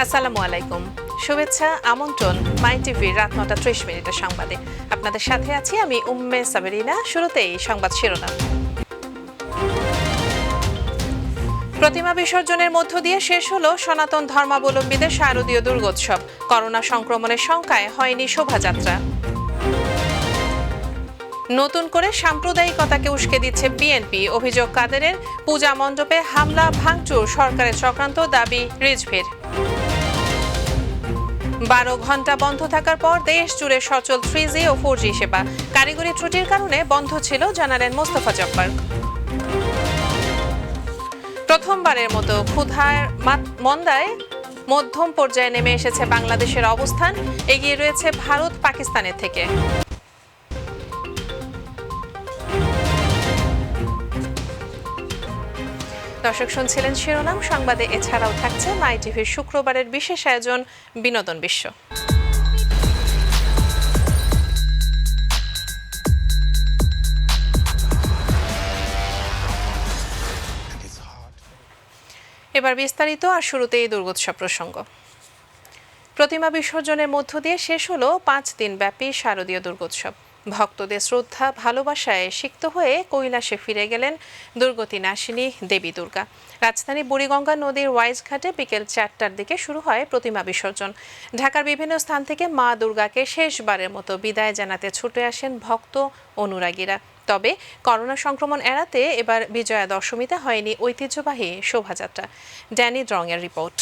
আসসালামু আলাইকুম, শুভেচ্ছা, আমন্ত্রণ মাই টিভির রাত 9:30 সংবাদে। আপনাদের সাথে আছি আমি উম্মে সাবেরিনা। শুরুতেই সংবাদ শিরোনাম। প্রতিমা বিসর্জনের মধ্য দিয়ে শেষ হলো সনাতন ধর্মাবলম্বীদের শারদীয় দুর্গোৎসব। করোনা সংক্রমণের শঙ্কায় হয়নি শোভাযাত্রা। নতুন করে সাম্প্রদায়িকতাকে উস্কে দিচ্ছে বিএনপি, অভিযোগ কাদেরের। পূজা মণ্ডপে হামলা ভাঙচুর সরকারের চক্রান্ত, দাবি রিজভির। 12 ঘন্টা বন্ধ থাকার পর দেশ জুড়ে সচল 3G ও 4G সেবা। কারিগরি ত্রুটির কারণে বন্ধ ছিল, জানালেন মোস্তফা জব্বার। প্রথমবারের মতো ক্ষুধার মন্দায় মধ্যম পর্যায়ে নেমে এসেছে বাংলাদেশের অবস্থান, এগিয়ে রয়েছে ভারত পাকিস্তানের থেকে। দর্শক শুনছিলেন শিরোনাম, সংবাদে এছাড়াও থাকছে মাই টিভির শুক্রবারের বিশেষ আয়োজন বিনোদন বিশ্ব। এবার বিস্তারিত, আর শুরুতেই দুর্গোৎসব প্রসঙ্গ। প্রতিমা বিসর্জনের মধ্য দিয়ে শেষ হলো 5 দিন ব্যাপী শারদীয় দুর্গোৎসব। ভক্তদের শ্রদ্ধা ভালোবাসায় সিক্ত হয়ে কৈলাসে ফিরে গেলেন দুর্গতি নাশিনী দেবী দুর্গা। রাজধানী বুড়িগঙ্গা নদীর ওয়াইজ ঘাটে বিকেল 4টার দিকে শুরু হয় প্রতিমা বিসর্জন। ঢাকার বিভিন্ন স্থান থেকে মা দুর্গাকে শেষবারের মতো বিদায় জানাতে ছুটে আসেন ভক্ত অনুরাগীরা। তবে করোনা সংক্রমণ এড়াতে এবার বিজয়া দশমীতে হয়নি ঐতিহ্যবাহী শোভাযাত্রা। ড্যানি দ্রংয়ের রিপোর্ট।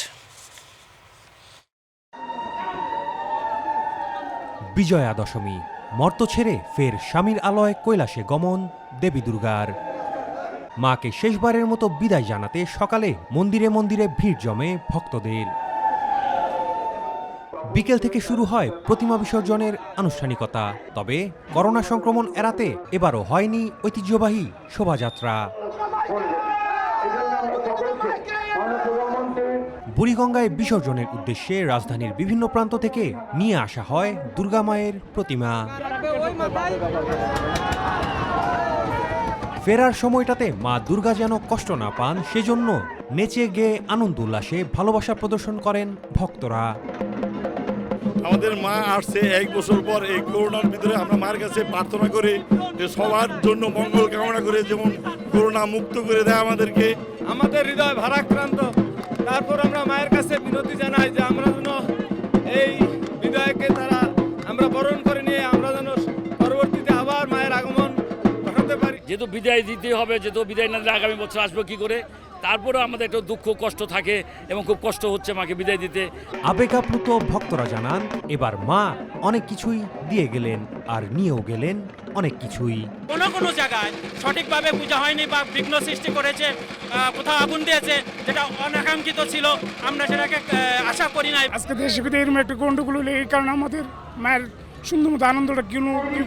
বিজয়া দশমী, মর্ত ছেড়ে ফের স্বামীর আলয় কৈলাসে গমন দেবী দুর্গার। মাকে শেষবারের মতো বিদায় জানাতে সকালে মন্দিরে মন্দিরে ভিড় জমে ভক্তদের। বিকেল থেকে শুরু হয় প্রতিমা বিসর্জনের আনুষ্ঠানিকতা। তবে করোনা সংক্রমণ এড়াতে এবারও হয়নি ঐতিহ্যবাহী শোভাযাত্রা। বুড়িগঙ্গায় বিসর্জনের উদ্দেশ্যে রাজধানীর বিভিন্ন প্রান্ত থেকে নিয়ে আসা হয় দুর্গা মায়ের প্রতিমা। ফেরার সময়টাতে মা দুর্গা যেন কষ্ট না পান, সেজন্য নেচে গেয়ে আনন্দ উল্লাসে ভালোবাসা প্রদর্শন করেন ভক্তরা। আমাদের মা আসছে 1 বছর পর, এই করোনার ভিতরে আমরা মায়ের কাছে প্রার্থনা করি যে সবার জন্য মঙ্গল কামনা করে যেমন করোনা মুক্ত করে দেয় আমাদেরকে। আমাদের হৃদয় ভারাক্রান্ত, তারপর আমরা মায়ের কাছে বিনতি জানাই যে আমরা যেন এই বিদায়কে আমরা বরণ করে নিয়ে আমরা যেন পরবর্তীতে আবার মায়ের আগমন ঘটাতে পারি। যেহেতু বিদায় দিতে হবে, যেহেতু বিদায় না দিলে আগামী বছর আসবো কি করে, তারপরেও আমাদের একটু দুঃখ কষ্ট থাকে এবং খুব কষ্ট হচ্ছে মাকে বিদায় দিতে। আবেগাপ্লুত ভক্তরা জানান, এবার মা অনেক কিছুই দিয়ে গেলেন আর নিয়েও গেলেন অনেক কিছুই। কোনো জায়গায় সঠিকভাবে পূজা হয়নি বা বিঘ্ন সৃষ্টি করেছে, কোথাও আগুন দিয়েছে, যেটা অনাকাঙ্ক্ষিত ছিল, আমরা সেটাকে আশা করি নাই। আজকে দেশে এরকম একটা গন্ডগোল হলে এই কারণে আমাদের মায়ের সুন্দর মতো আনন্দটা কি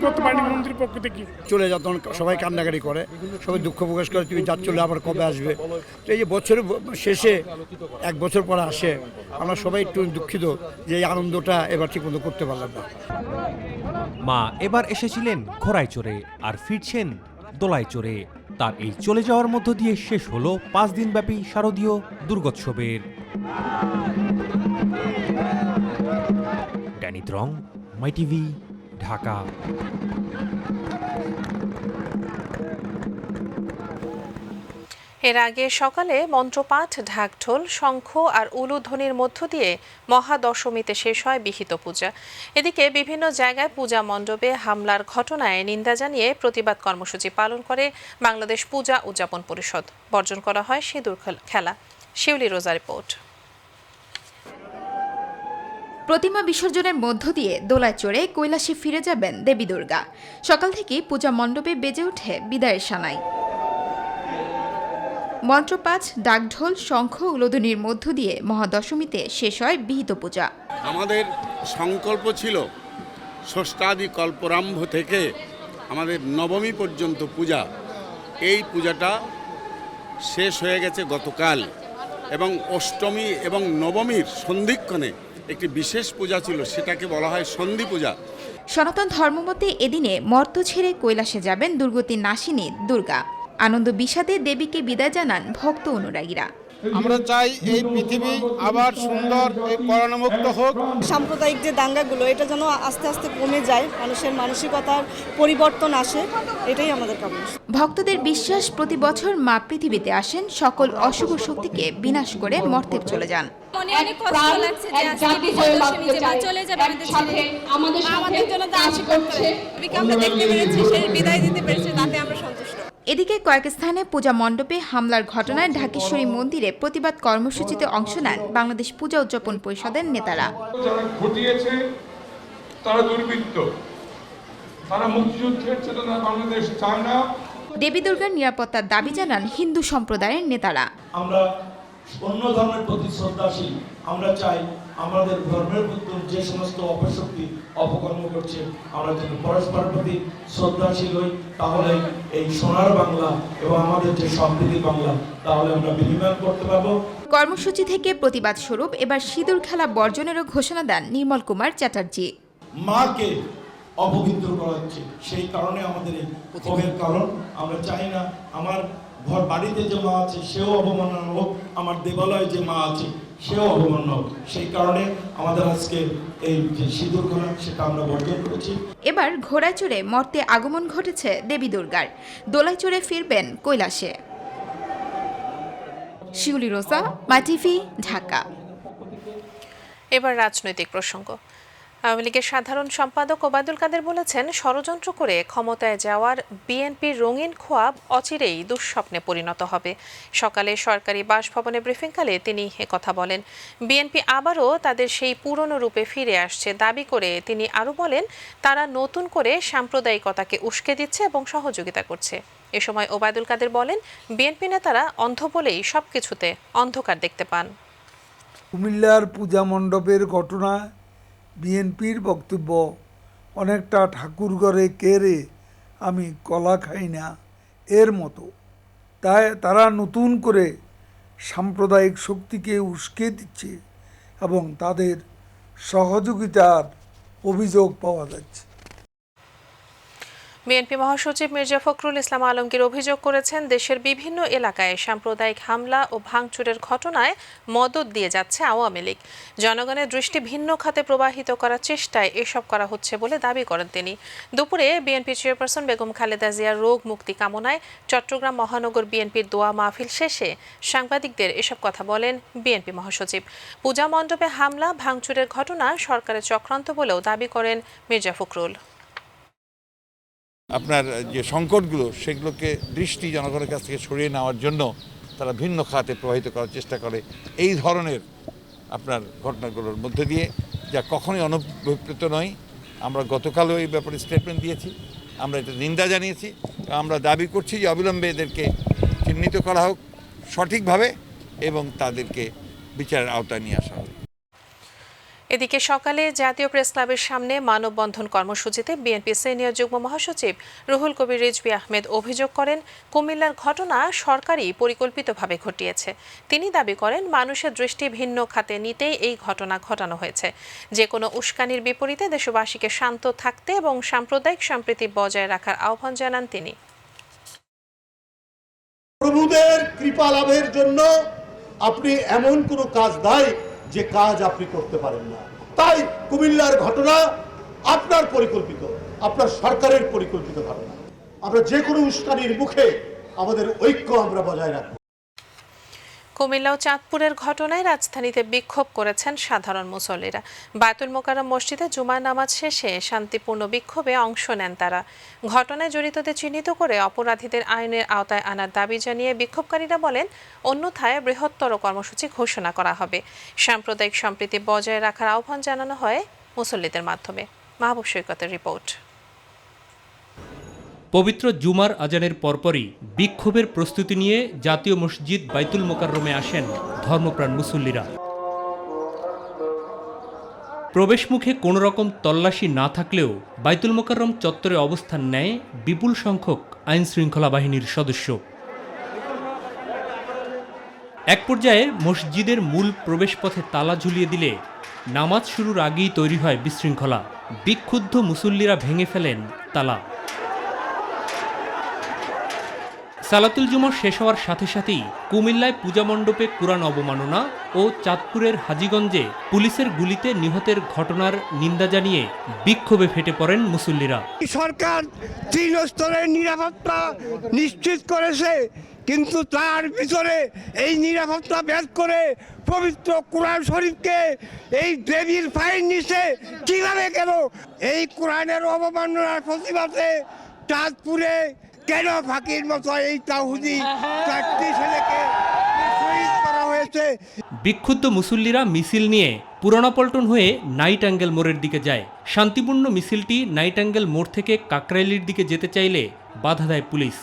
করতে পারিনি মন্দির পক্ষ থেকে। চলে যত সবাই কান্নাকাটি করে, সবাই দুঃখ প্রকাশ করে, তুমি যার চলে আবার কবে আসবে। তো এই যে বছরের শেষে 1 বছর পরে আসে, আমরা সবাই একটু দুঃখিত যে এই আনন্দটা এবার ঠিক মতো করতে পারলাম না। মা এবার এসেছিলেন ঘোড়ায় চড়ে আর ফিরছেন দোলায় চড়ে। তার এই চলে যাওয়ার মধ্য দিয়ে শেষ হলো 5 দিনব্যাপী শারদীয় দুর্গোৎসবের। ড্যানি দ্রং, মাই টিভি, ঢাকা। এর আগে সকালে মন্ত্রপাঠ, ঢাকঢোল, শঙ্খ আর উলুধ্বনির মধ্য দিয়ে মহাদশমীতে শেষ হয় বিহিত পূজা। এদিকে বিভিন্ন জায়গায় পূজা মণ্ডপে হামলার ঘটনায় নিন্দা জানিয়ে প্রতিবাদ কর্মসূচি পালন করে বাংলাদেশ পূজা উদযাপন পরিষদ। বর্জন করা হয় সিঁদুর খেলা। শিউলি রোজা রিপোর্ট। প্রতিমা বিসর্জনের মধ্য দিয়ে দোলায় চড়ে কৈলাসে ফিরে যাবেন দেবী দুর্গা। সকাল থেকেই পূজা মণ্ডপে বেজে ওঠে বিদায়ের সানাই। মন্ত্রপাঠ, ডাকঢোল, শঙ্খ, উলুধ্বনির মধ্য দিয়ে মহাদশমীতে শেষ হয় বিহিত পূজা। আমাদের সংকল্প ছিল ষষ্ঠাদি কল্পরাম্ভ থেকে আমাদের নবমী পর্যন্ত পূজা, এই পূজাটা শেষ হয়ে গেছে গতকাল, এবং অষ্টমী এবং নবমীর সন্ধিক্ষণে একটি বিশেষ পূজা ছিল, সেটাকে বলা হয় সন্ধি পূজা। সনাতন ধর্মমতে এদিনে মর্ত ছেড়ে কৈলাসে যাবেন দুর্গতি নাশিনী দুর্গা। আনন্দ বিষাদে দেবীকে বিদায় জানান ভক্ত অনুরাগীরা। আমরা চাই এই পৃথিবী আবার সুন্দর এই করোনামুক্ত হোক। সাম্প্রদায়িক যে দাঙ্গাগুলো এটা যেন আস্তে আস্তে কমে যায়, মানুষের মানসিকতার পরিবর্তন আসে, এটাই আমাদের কামনা। ভক্তদের বিশ্বাস, প্রতি বছর মা পৃথিবীতে আসেন সকল অশুভ শক্তিকে বিনাশ করে মর্তে চলে যান। মনে অনেক কষ্ট লাগছে যে আজকে বিজয়দশমী যে মা চলে যাবে আমাদের ছেলে, আমাদের জন্য দাঁড়িয়ে করছে, আমরা দেখতে পেরেছি, সেই বিদায় দিতে পেরেছি, তাতে আমরা সন্তুষ্ট। এদিকে কয়েক স্থানে পূজা মণ্ডপে হামলার ঘটনায় ঢাকেশ্বরী মন্দিরে প্রতিবাদ কর্মসূচিতে অংশ নেন বাংলাদেশ পূজা উদযাপন পরিষদের নেতারা। যারা ঘটিয়েছে তারা দুর্বৃত্ত, তারা মুক্তিযুদ্ধের চেতনা বাংলাদেশ চায় না। দেবী দুর্গার নিরাপত্তার দাবি জানান হিন্দু সম্প্রদায়ের নেতারা। আমরা অন্য ধর্মের প্রতি শ্রদ্ধাশীল, আমরা চাই আমাদের ধর্মের প্রতি যে সমস্ত অপশক্তি অপকর্ম করছে আমরা যদি পরস্পরের প্রতি শ্রদ্ধাশীল হই, তাহলে এই সোনার বাংলা এবং আমাদের যে সমৃদ্ধি বাংলা, তাহলে আমরা বিনিময় করতে পারবো। কর্মসূচি থেকে প্রতিবাদ স্বরূপ এবার সিঁদুর খেলা বর্জনেরও ঘোষণা দেন নির্মল কুমার চ্যাটার্জি। মাকে অপবিত্র করা হচ্ছে, সেই কারণে আমাদের এই ক্ষোভের কারণ। আমরা চাই না আমার ঘর বাড়িতে যে মা আছে সেও অবমাননা হোক, আমার দেবালয়ে যে মা আছে সেও অবমাননা হোক, সেই কারণে আমাদের আজকে এই যে সিঁদুর খেলা সেটা আমরা বর্জন করেছি। এবার ঘোড়ায় চড়ে মর্তে আগমন ঘটেছে দেবী দুর্গার, দোলায় চড়ে ফিরবেন কৈলাসে। শিউলি রোজা, মাই টিভি, ঢাকা। এবার রাজনৈতিক প্রসঙ্গ। আওয়ামী লীগের সাধারণ সম্পাদক ওবায়দুল কাদের বলেছেন, ষড়যন্ত্র করে ক্ষমতায় যাওয়ার বিএনপির রঙিন খোয়াব অচিরেই দুঃস্বপ্নে পরিণত হবে। সকালে সরকারি বাসভবনে ব্রিফিংকালে তিনি একথা বলেন। বিএনপি আবারও তাদের সেই পুরনো রূপে ফিরে আসছে দাবি করে তিনি আরও বলেন, তারা নতুন করে সাম্প্রদায়িকতাকে উস্কে দিচ্ছে এবং সহযোগিতা করছে। এ সময় ওবায়দুল কাদের বলেন, বিএনপি নেতারা অন্ধ বলেই সবকিছুতে অন্ধকার দেখতে পান। কুমিল্লার পূজা মণ্ডপের ঘটনা বিএনপির বক্তব্য অনেকটা ঠাকুরঘরে কেড়ে আমি কলা খাই না এর মতো। তাই তারা নতুন করে সাম্প্রদায়িক শক্তিকে উস্কে দিচ্ছে এবং তাদের সহযোগিতার অভিযোগ পাওয়া যাচ্ছে। বিএনপি মহাসচিব মির্জা ফখরুল ইসলাম আলমগীর অভিযোগ করেছেন, দেশের বিভিন্ন এলাকায় সাম্প্রদায়িক হামলা ও ভাঙচুরের ঘটনায় মদদ দিয়ে যাচ্ছে আওয়ামী লীগ। জনগণের দৃষ্টি ভিন্ন খাতে প্রবাহিত করার চেষ্টায় এসব করা হচ্ছে বলে দাবি করেন তিনি। দুপুরে বিএনপি চেয়ারপারসন বেগম খালেদা জিয়ার রোগ মুক্তি কামনায় চট্টগ্রাম মহানগর বিএনপির দোয়া মাহফিল শেষে সাংবাদিকদের এসব কথা বলেন বিএনপি মহাসচিব। পূজা মণ্ডপে হামলা ভাঙচুরের ঘটনা সরকারের চক্রান্ত বলেও দাবি করেন মির্জা ফখরুল। আপনার যে সংকটগুলো সেগুলোকে দৃষ্টি জনগণের কাছ থেকে সরিয়ে নেওয়ার জন্য তারা ভিন্ন খাতে প্রবাহিত করার চেষ্টা করে। এই ধরনের আপনার ঘটনাগুলোর মধ্যে দিয়ে যা কখনোই অনভিপ্রেত নয়। আমরা গতকালও এই ব্যাপারে স্টেটমেন্ট দিয়েছি, আমরা এটা নিন্দা জানিয়েছি। আমরা দাবি করছি যে অবিলম্বে এদেরকে চিহ্নিত করা হোক সঠিকভাবে এবং তাদেরকে বিচারের আওতায় নিয়ে আসা হবে। এদিকে সকালে জাতীয় প্রেস ক্লাবের সামনে মানববন্ধন কর্মসূচিতে বিএনপি সিনিয়র যুগ্ম মহাসচিব রুহুল কবির রিজভী আহমেদ অভিযোগ করেন, কুমিল্লার ঘটনা সরকারই পরিকল্পিতভাবে ঘটিয়েছে। তিনি দাবি করেন, মানুষের দৃষ্টি ভিন্ন খাতে নিতেই এই ঘটনা ঘটানো হয়েছে। যে কোনো উস্কানির বিপরীতে দেশবাসীকে শান্ত থাকতে এবং সাম্প্রদায়িক সম্প্রীতি বজায় রাখার আহ্বান জানান তিনি। প্রভুদের কৃপা লাভের জন্য আপনি এমন কোনো কাজ নাই যে কাজ আপনি করতে পারেন না। তাই কুমিল্লার ঘটনা আপনার পরিকল্পিত, আপনার সরকারের পরিকল্পিত ঘটনা। আমরা যে কোনো উস্কানির মুখে আমাদের ঐক্য আমরা বজায় রাখব। কুমিল্লা ও চাঁদপুরের ঘটনায় রাজধানীতে বিক্ষোভ করেছেন সাধারণ মুসল্লিরা। বায়তুল মোকাররম মসজিদে জুমার নামাজ শেষে শান্তিপূর্ণ বিক্ষোভে অংশ নেন তারা। ঘটনায় জড়িতদের চিহ্নিত করে অপরাধীদের আইনের আওতায় আনার দাবি জানিয়ে বিক্ষোভকারীরা বলেন, অন্যথায় বৃহত্তর কর্মসূচি ঘোষণা করা হবে। সাম্প্রদায়িক সম্প্রীতি বজায় রাখার আহ্বান জানানো হয় মুসল্লিদের মাধ্যমে। মাহবুব সৈকতের রিপোর্ট। পবিত্র জুমার আজানের পরপরই বিক্ষোভের প্রস্তুতি নিয়ে জাতীয় মসজিদ বাইতুল মোকাররমে আসেন ধর্মপ্রাণ মুসল্লিরা। প্রবেশমুখে কোনো রকম তল্লাশি না থাকলেও বাইতুল মোকাররম চত্বরে অবস্থান নেয় বিপুল সংখ্যক আইন শৃঙ্খলা বাহিনীর সদস্য। এক পর্যায়ে মসজিদের মূল প্রবেশপথে তালা ঝুলিয়ে দিলে নামাজ শুরুর আগেই তৈরি হয় বিশৃঙ্খলা। বিক্ষুব্ধ মুসল্লিরা ভেঙে ফেলেন তালা। সালাতুল জুমা শেষ হওয়ার সাথে সাথেই কুমিল্লায় পূজা মণ্ডপে কুরআন অবমাননা ও চাঁদপুরের হাজীগঞ্জে পুলিশের গুলিতে নিহতের ঘটনার নিন্দা জানিয়ে বিক্ষোভে ফেটে পড়েন মুসল্লিরা। সরকার 3 স্তরের নিরাপত্তা নিশ্চিত করেছে, কিন্তু তার ভিতরে এই নিরাপত্তা ব্যাদ করে পবিত্র কোরআন শরীফকে এই দেবীর ফাইন নিচে কিভাবে গেল? এই কোরআনের অবমাননার প্রতিবাদে চাঁদপুরে কেন ফাঁকির মতো এই তাহুদি 4টি ছেলেকে শহীদ করা হয়েছে? বিক্ষুব্ধ মুসল্লিরা মিছিল নিয়ে পুরানা পল্টন হয়ে নাইট অ্যাঙ্গেল মোড়ের দিকে যায়। শান্তিপূর্ণ মিছিলটি নাইট অ্যাঙ্গেল মোড় থেকে কাকরাইলির দিকে যেতে চাইলে বাধা দেয় পুলিশ।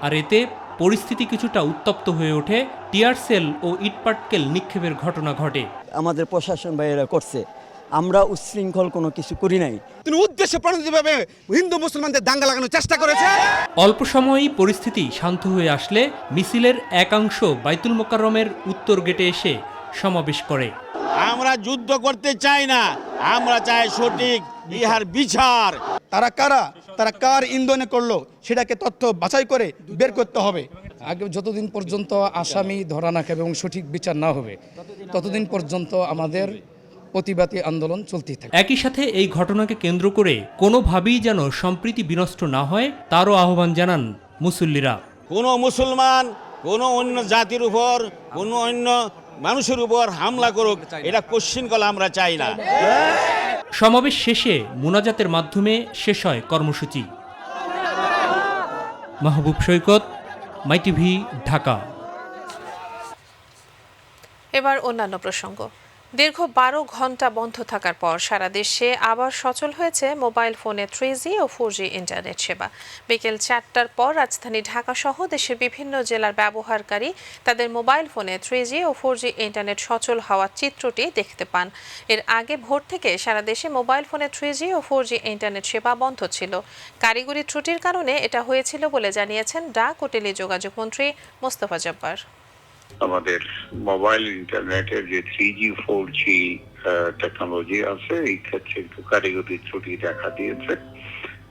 আর এতে পরিস্থিতি কিছুটা উত্তপ্ত হয়ে ওঠে। টিয়ার সেল ও ইটপাটকেল নিক্ষেপের ঘটনা ঘটে। আমাদের প্রশাসন ভাইয়েরা করছে, আমরা উচ্ছৃঙ্খল কোনো কিছু করি নাই। তিনি উদ্দেশ্য প্রণোদিতভাবে হিন্দু মুসলমানদের দাঙ্গা লাগানোর চেষ্টা করেছে। অল্প সময়েই পরিস্থিতি শান্ত হয়ে আসলে মিছিলের একাংশ বাইতুল মোকাররমের উত্তর গেটে এসে সমাবেশ করে। আমরা যুদ্ধ করতে চাই না, আমরা চাই সঠিক ইহার বিচার। তারা কারা, তারা কার ইন্ধনে করলো সেটাকে তথ্য বাছাই করে বের করতে হবে। আগে যতদিন পর্যন্ত আসামি ধরা না খাবে এবং সঠিক বিচার না হবে ততদিন পর্যন্ত আমাদের প্রতিবাদী আন্দোলন চলতেই থাকে। একই সাথে এই ঘটনাকে কেন্দ্র করে কোনোভাবেই যেন সম্প্রীতি বিনষ্ট না হয় তারও আহ্বান জানান মুসল্লিরা। কোনো মুসলমান কোনো অন্য জাতির উপর কোনো অন্য মানুষের উপর হামলা করুক, এটা কোশ্চিনকাল আমরা চাই না। সমাবেশ শেষে মুনাজাতের মাধ্যমে শেষ হয় কর্মসূচি। মাহবুব সৈকত, মাইটিভি, ঢাকা। এবার অন্যান্য প্রসঙ্গ। দীর্ঘ 12 ঘন্টা বন্ধ থাকার পর সারা দেশে আবার সচল হয়েছে মোবাইল ফোনে 3G ও 4G ইন্টারনেট সেবা। বিকেল 4টার পর রাজধানী ঢাকা সহ দেশের বিভিন্ন জেলার ব্যবহারকারী তাদের মোবাইল ফোনে 3G ও 4G ইন্টারনেট সচল হওয়ার চিত্রটি দেখতে পান। এর আগে ভোর থেকে সারা দেশে মোবাইল ফোনে 3G ও 4G ইন্টারনেট সেবা বন্ধ ছিল। কারিগরি ত্রুটির কারণে এটা হয়েছিল বলে জানিয়েছেন ডাক ও টেলিযোগাযোগ মন্ত্রী মোস্তফা জব্বার। আমাদের মোবাইল ইন্টারনেটের যে 3G 4G টেকনোলজি আছে এই ক্ষেত্রে একটু কারিগরি ত্রুটি দেখা দিয়েছে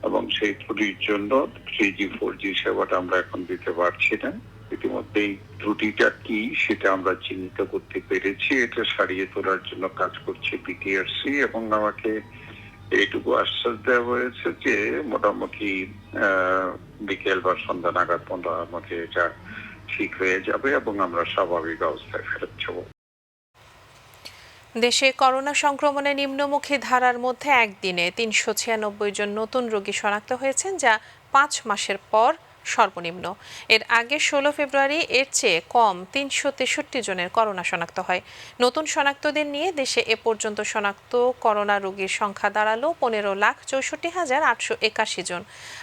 এবং সেই ত্রুটির জন্য 3G 4G সেবাটা আমরা এখন দিতে পারছি না। ইতিমধ্যেই ত্রুটিটা কি সেটা আমরা চিহ্নিত করতে পেরেছি, এটা সারিয়ে তোলার জন্য কাজ করছে বিটিআরসি এবং আমাকে এইটুকু আশ্বাস দেওয়া হয়েছে যে মোটামুটি বিকেল বা সন্ধ্যা নাগাদ মধ্যে এটা ঠিক হয়ে যাবে এবং আমরা স্বাভাবিক অবস্থায় ফেরত যাব। দেশে করোনা সংক্রমণে নিম্নমুখী ধারার মধ্যে একদিনে 396 জন নতুন রোগী শনাক্ত হয়েছেন, যা 5 মাসের পর সর্বনিম্ন। এর আগে 16 ফেব্রুয়ারি এর চেয়ে কম 363 জনের করোনা শনাক্ত হয়। নতুন শনাক্তদের নিয়ে দেশে এ পর্যন্ত শনাক্ত করোনা রোগীর সংখ্যা দাঁড়ালো 15,64,881 জন।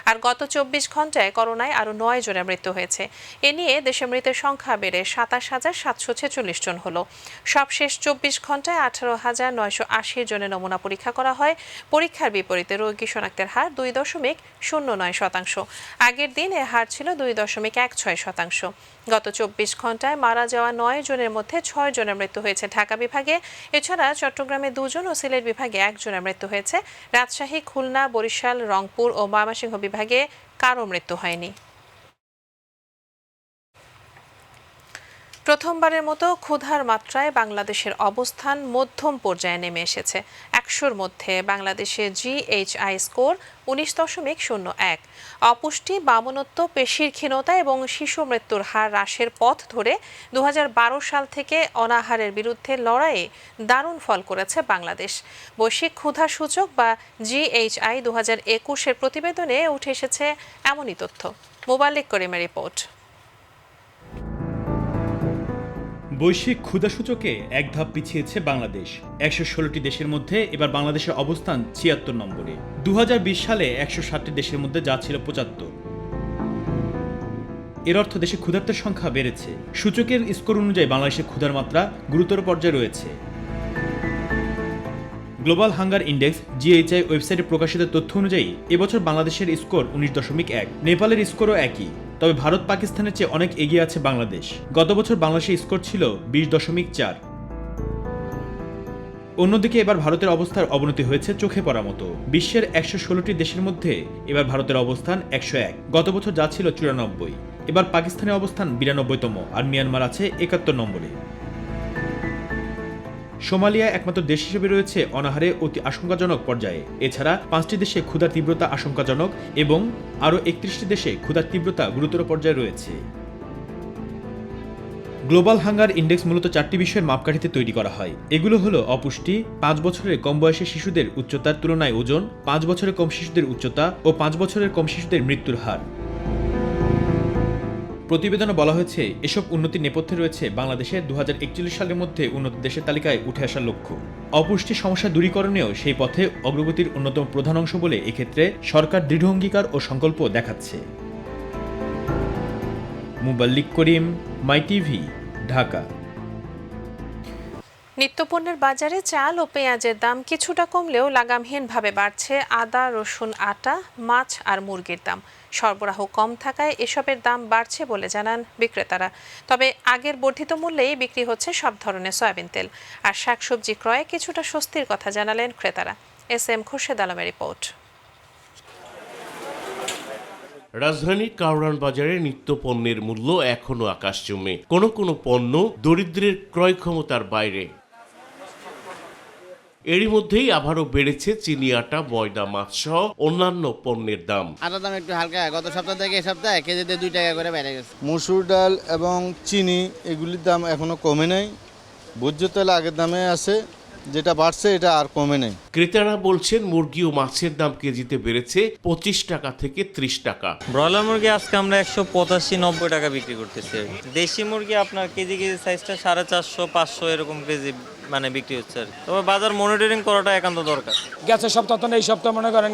আর গত 24 ঘন্টায় করোনায় আরও 9 জনের মৃত্যু হয়েছে। এ নিয়ে দেশে মৃতের সংখ্যা বেড়ে 27,746 জন হলো। সবশেষ 24 ঘন্টায় 18,980 জনের নমুনা পরীক্ষা করা হয়। পরীক্ষার বিপরীতে রোগী শনাক্তের হার 2.09%। আগের দিন এ হার ছিল 2.16%। গত 24 ঘন্টায় মারা যাওয়া 9 জনের মধ্যে 6 জনের মৃত্যু হয়েছে ঢাকা বিভাগে। এছাড়া চট্টগ্রামে 2 জন ও সিলেট বিভাগে 1 জনের মৃত্যু হয়েছে। রাজশাহী, খুলনা, বরিশাল, রংপুর ও ময়মনসিংহ বিভাগে কারো মৃত্যু হয়নি। প্রথমবারের মতো ক্ষুধার মাত্রায় বাংলাদেশের অবস্থান মধ্যম পর্যায়ে নেমে এসেছে। 100-র মধ্যে বাংলাদেশের GHI স্কোর 19.01। অপুষ্টি, বামনত্ব, পেশির ক্ষীণতা এবং শিশু মৃত্যুর হার হ্রাসের পথ ধরে 2012 সাল থেকে অনাহারের বিরুদ্ধে লড়াইয়ে দারুণ ফল করেছে বাংলাদেশ। বৈশ্বিক ক্ষুধা সূচক বা GHI 2021-এর প্রতিবেদনে উঠে এসেছে এমনই তথ্য। মোবাল্লিক করিমের রিপোর্ট। বৈশ্বিক ক্ষুধা সূচকে এক ধাপ পিছিয়েছে বাংলাদেশ। 116টি দেশের মধ্যে এবার বাংলাদেশের অবস্থান 76 নম্বরে। 2020 সালে 160টি দেশের মধ্যে যা ছিল 75। এর অর্থ দেশে ক্ষুধার্তের সংখ্যা বেড়েছে। সূচকের স্কোর অনুযায়ী বাংলাদেশের ক্ষুধার মাত্রা গুরুতর পর্যায়ে রয়েছে। গ্লোবাল হাঙ্গার ইন্ডেক্স GHI ওয়েবসাইটে প্রকাশিত তথ্য অনুযায়ী এবছর বাংলাদেশের স্কোর 19.1। নেপালের স্কোরও একই। তবে ভারত পাকিস্তানের চেয়ে অনেক এগিয়ে আছে বাংলাদেশ। গত বছর বাংলাদেশের স্কোর ছিল 20.4। অন্যদিকে এবার ভারতের অবস্থার অবনতি হয়েছে চোখে পড়ার মতো। বিশ্বের 116টি দেশের মধ্যে এবার ভারতের অবস্থান 101, গত বছর যা ছিল 94। এবার পাকিস্তানের অবস্থান 92তম, আর মিয়ানমার আছে 71 নম্বরে। সোমালিয়া একমাত্র দেশ হিসেবে রয়েছে অনাহারে অতি আশঙ্কাজনক পর্যায়ে। এছাড়া 5টি দেশে ক্ষুধার তীব্রতা আশঙ্কাজনক এবং আরও 31টি দেশে ক্ষুধার তীব্রতা গুরুতর পর্যায়ে রয়েছে। গ্লোবাল হাঙ্গার ইন্ডেক্স মূলত 4টি বিষয়ের মাপকাঠিতে তৈরি করা হয়। এগুলো হলো অপুষ্টি, 5 বছরের কম বয়সী শিশুদের উচ্চতার তুলনায় ওজন, 5 বছরের কম শিশুদের উচ্চতা ও 5 বছরের কম শিশুদের মৃত্যুর হার। প্রতিবেদনে বলা হয়েছে এসব উন্নতির নেপথ্যে রয়েছে বাংলাদেশের 2041 সালের মধ্যে উন্নত দেশের তালিকায় উঠে আসার লক্ষ্য। অপুষ্টি সমস্যা দূরীকরণেও সেই পথে অগ্রগতির অন্যতম প্রধান অংশ বলে এক্ষেত্রে সরকার দৃঢ় অঙ্গীকার ও সংকল্প দেখাচ্ছে। মুবাল্লিক করিম, মাই টিভি, ঢাকা। নিত্যপণ্যের বাজারে চাল ও পেঁয়াজের দাম কিছুটা কমলেও লাগামহীনভাবে বাড়ছে আদা, রসুন, আটা, মাছ আর মুরগির দাম। সরবরাহ কম থাকায় এসবের দাম বাড়ছে বলে জানান বিক্রেতারা। তবে আগের বর্ধিত মূল্যেই বিক্রি হচ্ছে সব ধরনের সয়াবিন তেল। আর শাকসবজি ক্রয়ে কিছুটা স্বস্তির কথা জানালেন ক্রেতারা। এস.এম. খোরশেদ আলমের রিপোর্ট। রাজধানীর কারওয়ান বাজারে নিত্য পণ্যের মূল্য এখনো আকাশচুম্বী। কোনো পণ্য দরিদ্রের ক্রয় ক্ষমতার বাইরে। এরই মধ্যেই আবারও বেড়েছে চিনি, আটা, ময়দা, মাছ সহ অন্যান্য পণ্যের দাম। আটার দাম একটু হালকা, গত সপ্তাহ থেকে এই সপ্তাহে কেজিতে 2 টাকা করে বেড়ে গেছে। মসুর ডাল এবং চিনি এগুলির দাম এখনো কমে নাই। ভোজ্য তেল আগের দামে আছে, যেটা বাড়ছে এটা আর কমে নেই। ক্রেতারা বলছেন মুরগি ও মাছের দাম কেজিতে বেড়েছে 25 টাকা থেকে 30 টাকা। ব্রয়লার মুরগি আজকে আমরা 185-90 টাকা বিক্রি করতেছি। দেশি মুরগি আপনার কেজি সাইজটা 450-500 এরকম কেজি মানে বিক্রি হচ্ছে। তবে বাজার মনিটরিং করাটা একান্ত দরকার। গেছে সপ্তাহ তো এই সপ্তাহ মনে করেন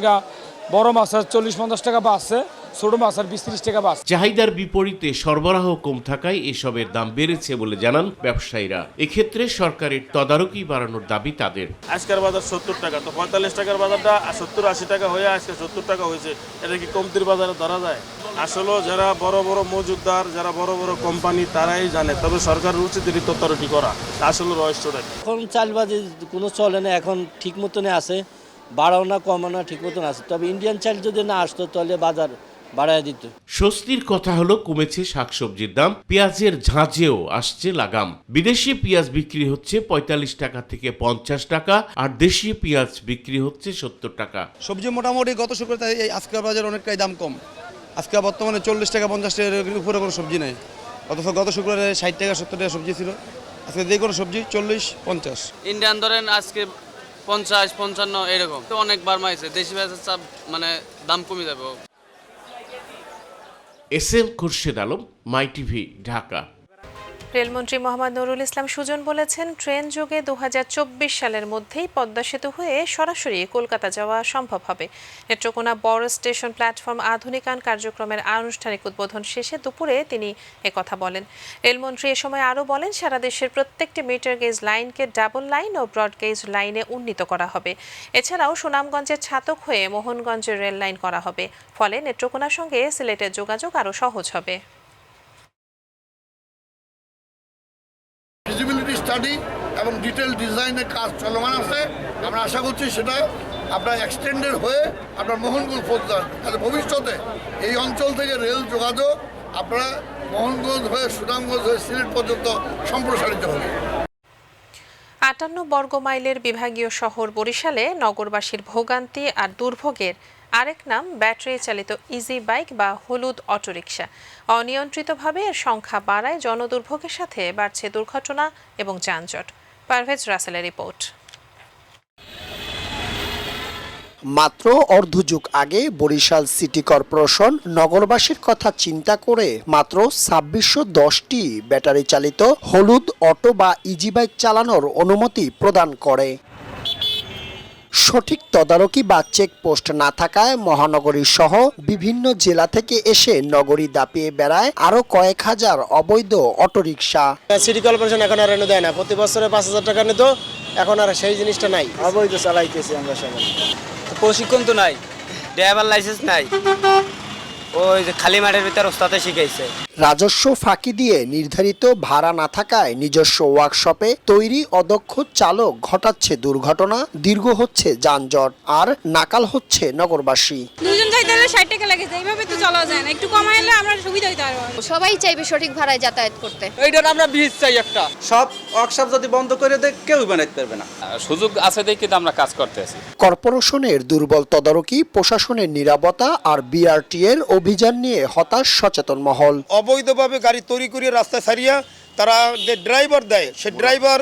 বড় মাছের 40-50 টাকা বাড়ছে, ছোট মাছের 20-30 টাকা বাড়ছে। চাহিদার বিপরীতে সরবরাহ কম থাকায় এসবের দাম বেড়েছে বলে জানান ব্যবসায়ীরা। এক্ষেত্রে সরকারের তদারকি বাড়ানোর দাবি তাদের। আজকের বাজার 70 টাকা, তো 45 টাকার বাজারটা 70-80 টাকা হয়ে আজকে 70 টাকা হয়েছে। এটা কি কমতির বাজারে ধরা যায়? আসলে যারা বড় বড় মজুদদার, যারা বড় বড় কোম্পানি তারাই জানে। তবে সরকারের উচিত এটি তদারকি করা। আসলে রহস্যটা এখন চালবাজি কোনো চলে না, এখন ঠিক মতনে আছে, বাড়াও না কমাও না ঠিক মতন আছে। তবে ইন্ডিয়ান চাল যদি না আসতো তাহলে বাজার বাড়ায় দিত। স্বস্তির কথা হলো কমেছে শাকসবজির দাম, পেঁয়াজের ঝাঁঝেও আসছে লাগাম। বিদেশি পেঁয়াজ বিক্রি হচ্ছে 45 টাকা থেকে 50 টাকা, আর দেশি পেঁয়াজ বিক্রি হচ্ছে 70 টাকা। সবজি মোটামুটি গত শুক্রবার এই আজকের বাজার অনেকটাই দাম কম। আজকে বর্তমানে 40 টাকা 50 টাকার উপরে কোনো সবজি নেই। অথচ গত শুক্রবারে 60 টাকা 70 টাকা সবজি ছিল। আজকে যে কোনো সবজি 40-50। ইন্ডিয়ান ধরেন আজকে 50-55 এরকম, তো অনেকবার মাইছে। দেশি পেঁয়াজের চাপ মানে দাম কমে যাবে। এস.এম. খোরশেদ আলম, মাই টিভি, ঢাকা। রেলমন্ত্রী মোহাম্মদ নুরুল ইসলাম সুজন বলেছেন, ট্রেন যোগে 2024 সালের মধ্যেই পদ্মা সেতু হয়ে সরাসরি কলকাতা যাওয়া সম্ভব হবে। নেত্রকোনা বড় স্টেশন প্ল্যাটফর্ম আধুনিকায়ন কার্যক্রমের আনুষ্ঠানিক উদ্বোধন শেষে দুপুরে তিনি একথা বলেন। রেলমন্ত্রী এ সময় আরও বলেন, সারা দেশের প্রত্যেকটি মিটার গেজ লাইনকে ডাবল লাইন ও ব্রড গেজ লাইনে উন্নীত করা হবে। এছাড়াও সুনামগঞ্জের ছাতক হয়ে মোহনগঞ্জের রেল লাইন করা হবে। ফলে নেত্রকোনার সঙ্গে সিলেটের যোগাযোগ আরও সহজ হবে। ফিজিবিলিটি স্টাডি এবং ডিটেল ডিজাইনের কাজ চলমান আছে। আমরা আশা করছি সেটা আপনার এক্সটেন্ডেড হয়ে আপনার মোহনগঞ্জ পৌঁছান। তাহলে ভবিষ্যতে এই অঞ্চল থেকে রেল যোগাযোগ আপনারা মোহনগঞ্জ হয়ে সুনামগঞ্জ হয়ে সিলেট পর্যন্ত সম্প্রসারিত হবে। 58 বর্গ মাইলের বিভাগীয় শহর বরিশালে নগরবাসীর ভোগান্তি আর দুর্ভোগের আরেক নাম ব্যাটারি চালিত ইজি বাইক বা হলুদ অটোরিকশা। অনিয়ন্ত্রিতভাবে এর সংখ্যা বাড়ায় জনদুর্ভোগের সাথে বাড়ছে দুর্ঘটনা এবং যানজট। পারভেজ রাসেলের রিপোর্ট। মাত্র অর্ধযুগ আগে বরিশাল সিটি কর্পোরেশন নগরবাসীর কথা চিন্তা করে মাত্র 2610টি ব্যাটারি চালিত হলুদ অটো বা ইজি বাইক চালানোর অনুমতি প্রদান করে। সঠিক তদারকি বা চেকপোস্ট না থাকায় মহানগরী সহ বিভিন্ন জেলা থেকে এসে নগরী দাপিয়ে বেড়ায় আরো কয়েক হাজার অবৈধ অটোরিকশা। সিটি কর্পোরেশন এখন আর এনে দেয় না, প্রতি বছরে 5000 টাকা নিত, এখন আর সেই জিনিসটা নাই। অবৈধ চালাইতেছি আমরা সবাই। প্রশিক্ষণ তো নাই, ড্রাইভার লাইসেন্স নাই, ওই যে খালি মাঠের ভিতর ওস্তাদে শিখাইছে। রাজস্ব ফাঁকি দিয়ে নির্ধারিত ভাড়া না থাকায় নিজস্ব ওয়ার্কশপে তৈরি অদক্ষ চালক ঘটাচ্ছে দুর্ঘটনা, দীর্ঘ হচ্ছে যানজট আর নাকাল হচ্ছে নগরবাসী। দুজন যাইতে হলে 60 টাকা লাগে, এইভাবে তো চলা যায় না, একটু কমাইলে আমরা সুবিধা হইতে পারবো। সবাই চাইবে সঠিক ভাড়ায় যাতায়াত করতে। এইটার আমরা বীজ চাই একটা। সব ওয়ার্কশপ যদি বন্ধ করে দেয় কেউ বানাইতে পারবে না। সুযোগ আছে দেখে তো আমরা কাজ করতে আছি। কর্পোরেশনের দুর্বল তদারকি, প্রশাসনের নীরবতা আর বিআরটি এর অভিযান নিয়ে হতাশ সচেতন মহল। অবৈধভাবে গাড়ি তৈরি করে রাস্তায় ছাড়িয়া তারা যে ড্রাইভার দেয় সে ড্রাইভার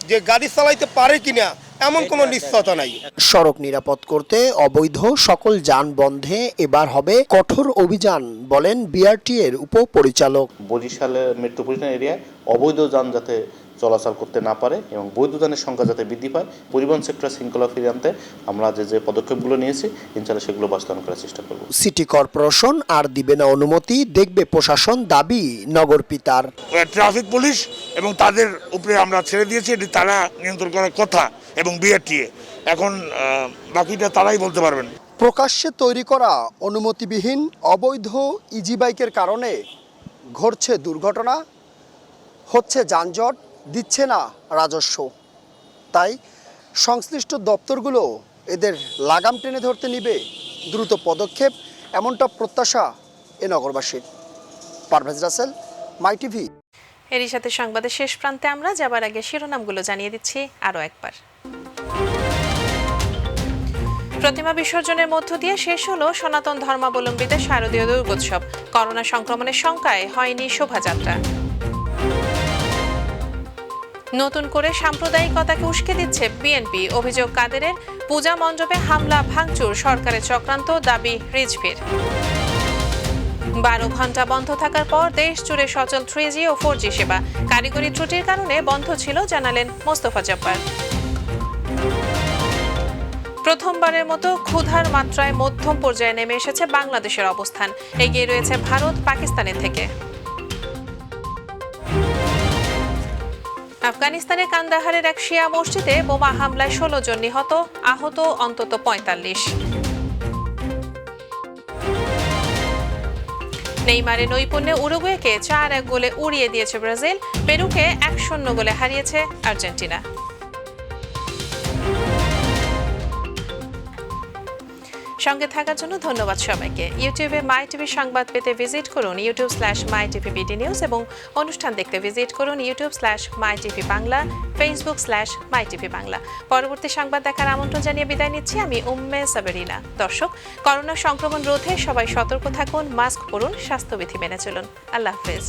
যে গাড়ি চালাইতে পারে কিনা এমন কোনো নিশ্চয়তা নাই। সড়ক নিরাপদ করতে অবৈধ সকল যান বন্ধে এবার হবে কঠোর অভিযান, বলেন বিআরটি এর উপপরিচালক। বরিশালের মেট্রোপলিটন এরিয়ায় অবৈধ যান যাতে চলাচল করতে না পারে এবং বৈধ যানের সংখ্যা যাতে বৃদ্ধি পায়, পরিবহন সেক্টর শৃঙ্খলা ফিরিয়ে আনতে আমরা যে পদক্ষেপগুলো নিয়েছি ইনশাআল্লাহ সেগুলো বাস্তবায়ন করার চেষ্টা করব। সিটি কর্পোরেশন আর দিবে না অনুমতি, দেখবে প্রশাসন, দাবি নগর পিতার। ট্রাফিক পুলিশ এবং তাদের উপরে আমরা ছেড়ে দিয়েছি, এটি তারা নিয়ন্ত্রণ করার কথা এবং বিআরটিএ এখন বাকিটা তারাই বলতে পারবেন। প্রকাশ্যে তৈরি করা অনুমতিবিহীন অবৈধ ইজি বাইকের কারণে ঘটছে দুর্ঘটনা, হচ্ছে যানজট, দিচ্ছে না রাজস্ব। তাই সংশ্লিষ্ট দপ্তরগুলো এদের লাগাম টেনে ধরতে নিবে দ্রুত পদক্ষেপ, এমনটা প্রত্যাশা এ নগরবাসীর। পারভেজ রাসেল, মাই টিভি। এরই সাথে সংবাদের শেষ প্রান্তে আমরা যাবার আগে শিরোনামগুলো জানিয়ে দিচ্ছি আরও একবার। প্রতিমা বিসর্জনের মধ্য দিয়ে শেষ হলো সনাতন ধর্মাবলম্বীদের শারদীয় দুর্গোৎসব। করোনা সংক্রমণের শঙ্কায় হয়নি শোভাযাত্রা। নতুন করে সাম্প্রদায়িকতাকে উস্কে দিচ্ছে বিএনপি, অভিযোগ কাদেরের। পূজা মণ্ডপে হামলা ভাঙচুর সরকারের চক্রান্ত, দাবি রিজভির। 12 ঘন্টা বন্ধ থাকার পর দেশ জুড়ে সচল 3G ও 4G সেবা, কারিগরি ত্রুটির কারণে বন্ধ ছিল জানালেন মোস্তফা জব্বার। প্রথমবারের মতো ক্ষুধার মাত্রায় মধ্যম পর্যায়ে নেমে এসেছে বাংলাদেশের অবস্থান, এগিয়ে রয়েছে ভারত পাকিস্তানের থেকে। আফগানিস্তানের কান্দাহারের এক শিয়া মসজিদে বোমা হামলায় 16 জন নিহত, আহত অন্তত 45। নেইমারের নৈপুণ্যে উরুগুয়েকে 4-1 গোলে উড়িয়ে দিয়েছে ব্রাজিল, পেরুকে 1-0 গোলে হারিয়েছে আর্জেন্টিনা। সঙ্গে থাকার জন্য ধন্যবাদ সবাইকে। ইউটিউবে মাই টিভি সংবাদ পেতে ভিজিট করুন youtube/mytvbdnews এবং অনুষ্ঠান দেখতে ভিজিট করুন youtube/mytvbangla, facebook/mytvbangla। পরবর্তী সংবাদ দেখার আমন্ত্রণ জানিয়ে বিদায় নিচ্ছি আমি উম্মে সাবেরিনা। দর্শক, করোনা সংক্রমণ রোধে সবাই সতর্ক থাকুন, মাস্ক পরুন, স্বাস্থ্যবিধি মেনে চলুন। আল্লাহ হাফেজ।